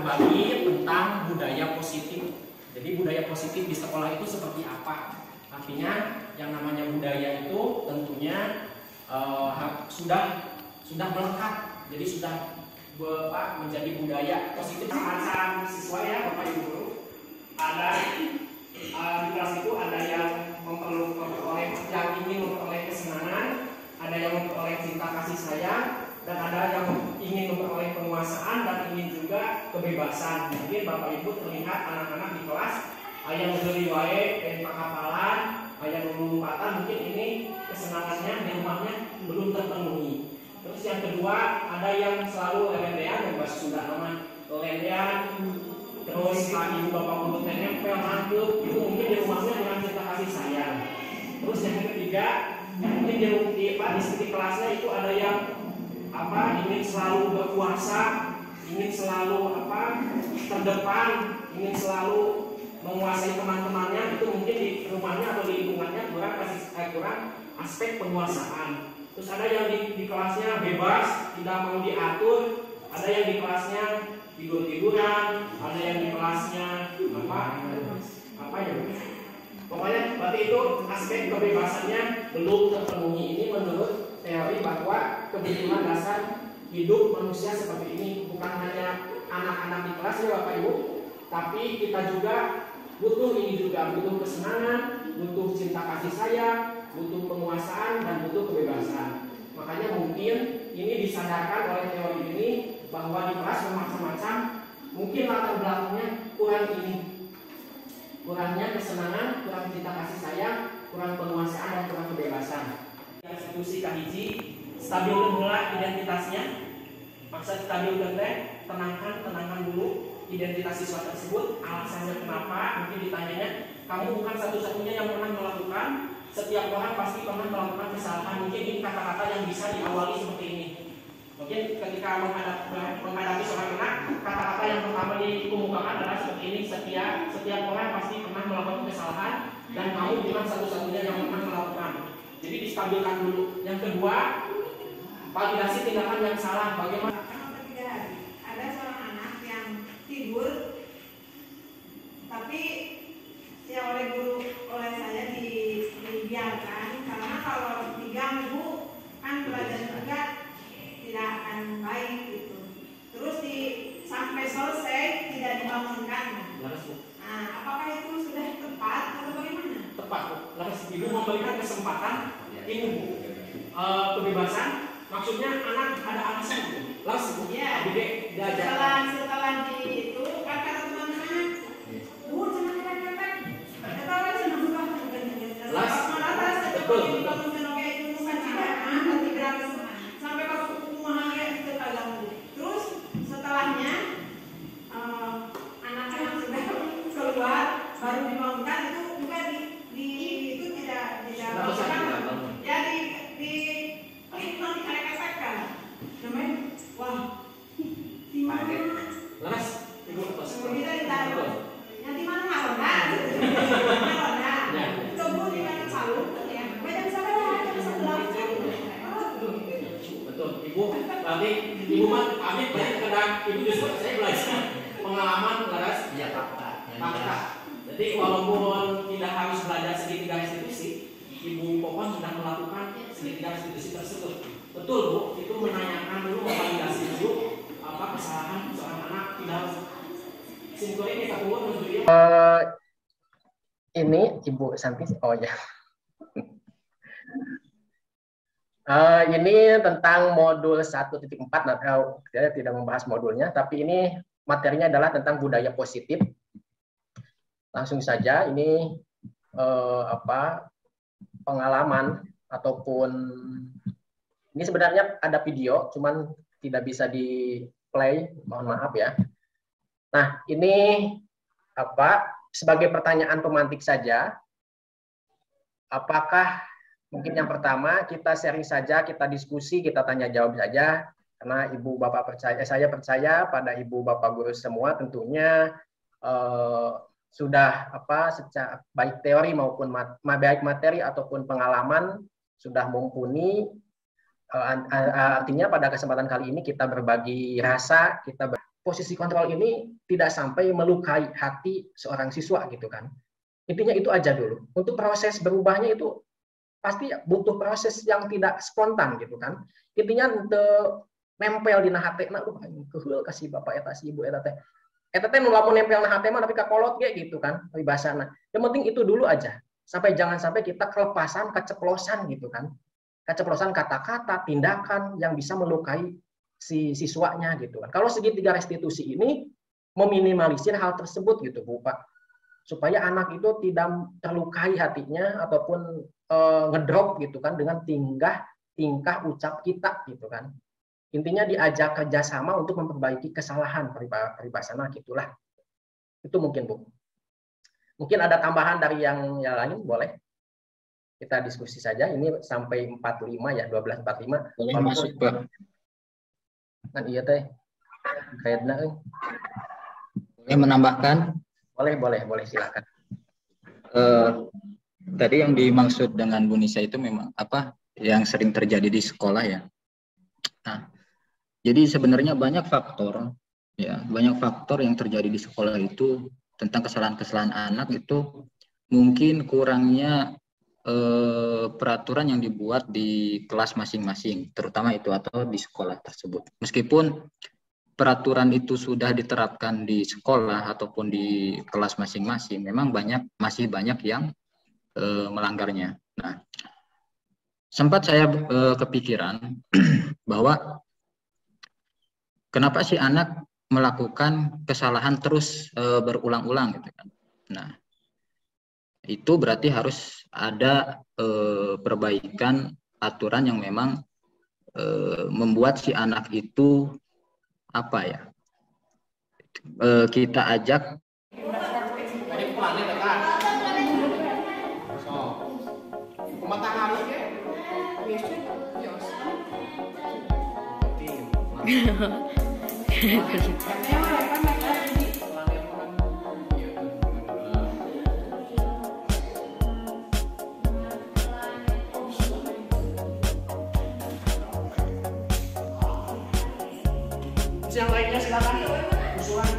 berbagi tentang budaya positif. Jadi budaya positif di sekolah itu seperti apa? Artinya yang namanya budaya itu tentunya sudah melekat. Jadi sudah menjadi budaya positif. Macam siswa ya Bapak Ibu guru. Ada di kelas itu ada yang memperoleh yang ingin memperoleh kesenangan, ada yang memperoleh cinta kasih sayang, dan ada yang ingin memperoleh penguasaan dan ingin juga kebebasan. Mungkin Bapak Ibu terlihat anak-anak di kelas yang beli wae, dan pakapalan, yang lompatan, mungkin ini kesenangannya di rumahnya belum terpenuhi. Terus yang kedua ada yang selalu lelendean, yang bahasa Sunda nama lelendean. Terus ibu bapak guru nempel mantep, itu mungkin di rumahnya dengan cinta kasih sayang. Terus yang ketiga mungkin di kelasnya itu ada yang ingin selalu berkuasa, ingin selalu terdepan, ingin selalu menguasai teman-temannya. Itu mungkin di rumahnya atau di lingkungannya kurang aspek penguasaan. Terus ada yang di kelasnya bebas, tidak mau diatur. Ada yang di kelasnya tidur-tiduran, ada yang di kelasnya pokoknya berarti itu aspek kebebasannya belum terpenuhi. Ini menurut teori bahwa kebutuhan dasar hidup manusia seperti ini bukan hanya anak-anak di kelas ya Bapak Ibu, tapi kita juga butuh butuh kesenangan, butuh cinta kasih sayang, butuh penguasaan, dan butuh kebebasan. Makanya mungkin ini disadarkan oleh teori ini bahwa di kelas macam-macam, mungkin latar belakangnya kurangnya kesenangan, kurang cinta kasih sayang, kurang penguasaan, dan kurang kebebasan. Institusi kahiji stabil pula identitasnya. Maksud stabil tenangkan dulu identitas siswa tersebut. Alasannya kenapa? Mungkin ditanyanya, kamu bukan satu-satunya yang pernah melakukan. Setiap orang pasti pernah melakukan kesalahan. Mungkin ini kata-kata yang bisa diawali seperti ini. Mungkin ketika menghadapi seorang anak, kata-kata yang pertama dikemukakan adalah seperti ini: setiap orang pasti pernah melakukan kesalahan dan kamu bukan satu-satunya yang pernah melakukan. Jadi distabilkan dulu. Yang kedua, validasi tindakan yang salah. Bagaimana? Ada seorang anak yang tidur, tapi ya oleh saya dibiarkan, karena kalau diganggu kan belajar juga tidak akan baik gitu. Terus sampai selesai tidak dibangunkan. Nah, apakah itu sudah tepat atau bagaimana? Tepat, Bu. Lalu Ibu memberikan kesempatan ini, Bu. Kebebasan, maksudnya anak ada alasan, Bu. Langsung, ya. Setelah di itu kan kata teman-temannya, Bu, jangan kata-kata. Ketawa jangan buka. Betul. Terus setelahnya anak-anak sudah keluar baru dibangunkan, itu juga itu tidak bangunkan. Ya itu nanti katakan namanya, wah di mana? Laras, Ibu lepas. Kita ditaruh. Yang di mana Ronda? Coba di mana Palu? Ya, banyak salah Betul, Ibu. Berarti Ibu mah Amit banyak kadang Ibu justru saya belajar pengalaman Laras. Iya, fakta. Jadi walaupun tidak harus belajar segitiga institusi, Ibu Popon sudah melakukan segitiga institusi tersebut. Betul, Bu. Itu menanyakan dulu, validasi dulu kesalahan seorang anak. Tidak simpel ini Pak Bu. Ini Ibu Santi. Oh ya. Ini tentang modul 1.4. Saya tidak membahas modulnya, tapi ini materinya adalah tentang budaya positif. Langsung saja, ini pengalaman ataupun ini sebenarnya ada video, cuman tidak bisa di play, mohon maaf ya. Nah, ini sebagai pertanyaan pemantik saja. Apakah mungkin yang pertama kita sharing saja, kita diskusi, kita tanya jawab saja, karena Ibu Bapak percaya, saya percaya pada Ibu Bapak guru semua tentunya sudah secara baik teori maupun baik materi ataupun pengalaman sudah mumpuni. Artinya pada kesempatan kali ini kita berbagi rasa, kita posisi kontrol ini tidak sampai melukai hati seorang siswa gitu kan. Intinya itu aja dulu. Untuk proses berubahnya itu pasti butuh proses yang tidak spontan gitu kan. Intinya untuk nempel di hati, nah kehul kasih bapak eta si ibu eta teh. Eta teh nu lamun nempel na hati mah tapi kakolot ge gitu kan, bahasana. Yang penting itu dulu aja. Jangan sampai kita kelepasan, keceplosan gitu kan. Keceplosan kata-kata, tindakan yang bisa melukai si siswanya gitu kan. Kalau segitiga restitusi ini meminimalisir hal tersebut gitu Bu Pak, supaya anak itu tidak terlukai hatinya ataupun ngedrop gitu kan dengan tingkah ucap kita gitu kan. Intinya diajak kerjasama untuk memperbaiki kesalahan peribahasana gitulah. Itu mungkin Bu. Mungkin ada tambahan dari yang lain, boleh kita diskusi saja. Ini sampai 45 ya, 12.45. Boleh masuk Pak. Kan iya teh kayaknya Boleh menambahkan? Boleh silakan. Tadi yang dimaksud dengan Bu Nisa itu memang apa yang sering terjadi di sekolah ya. Nah, jadi sebenarnya banyak faktor yang terjadi di sekolah itu tentang kesalahan-kesalahan anak itu mungkin kurangnya peraturan yang dibuat di kelas masing-masing, terutama itu atau di sekolah tersebut. Meskipun peraturan itu sudah diterapkan di sekolah ataupun di kelas masing-masing, memang masih banyak yang melanggarnya. Nah, sempat saya kepikiran bahwa kenapa si anak melakukan kesalahan terus berulang-ulang gitu kan. Nah, itu berarti harus ada perbaikan aturan yang memang membuat si anak itu apa ya, kita ajak yang lainnya silakan usulan.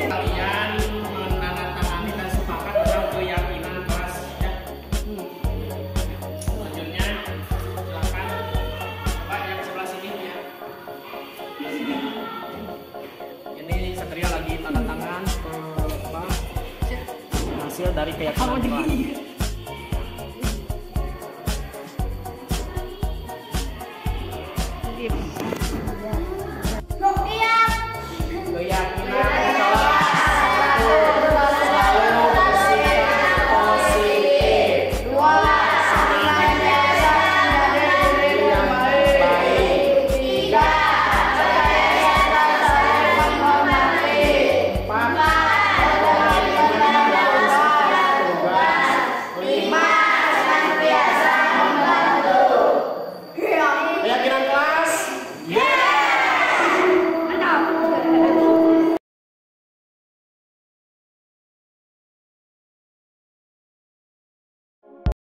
Kalian menandatangani dan sepakat tentang keyakinan kelas ya. Selanjutnya silakan Pak yang sebelah sini ya. Ini Satria lagi tanda tangan hasil dari keyakinan kelas.